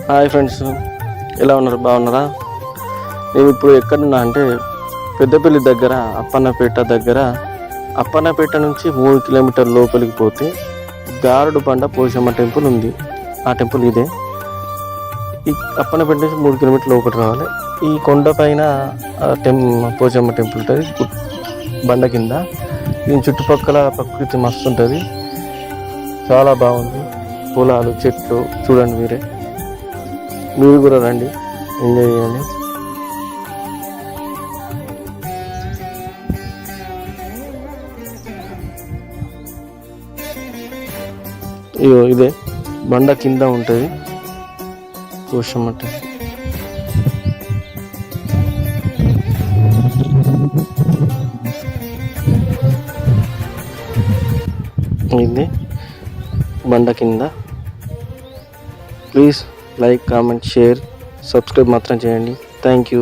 Hi friends, ఎలా ఉన్నారు? బాగున్నారా? నేను ఇప్పుడు ఎక్కడున్నా అంటే పెద్దపల్లి దగ్గర అప్పన్నపేట నుంచి 3 కిలోమీటర్ల లోపలికి పోతే గారుడు బండ పోచమ్మ టెంపుల్ ఉంది. ఆ టెంపుల్ ఇదే. ఈ అప్పన్నపేట నుంచి 3 కిలోమీటర్ల లోపలికి రావాలి. ఈ కొండ పైన పోచమ్మ టెంపుల్ ఉంటుంది బండ కింద. దీని చుట్టుపక్కల ప్రకృతి మస్తు ఉంటుంది, చాలా బాగుంది. పొలాలు, చెట్లు చూడండి. మీరు కూడా రండి, ఎంజాయ్ చేయండి. ఇదే బండ కింద ఉంటుంది పోచమ్మ టెంపుల్. ఇది బండ కింద. Please like, comment, share, subscribe మాత్రం చేయండి. Thank you.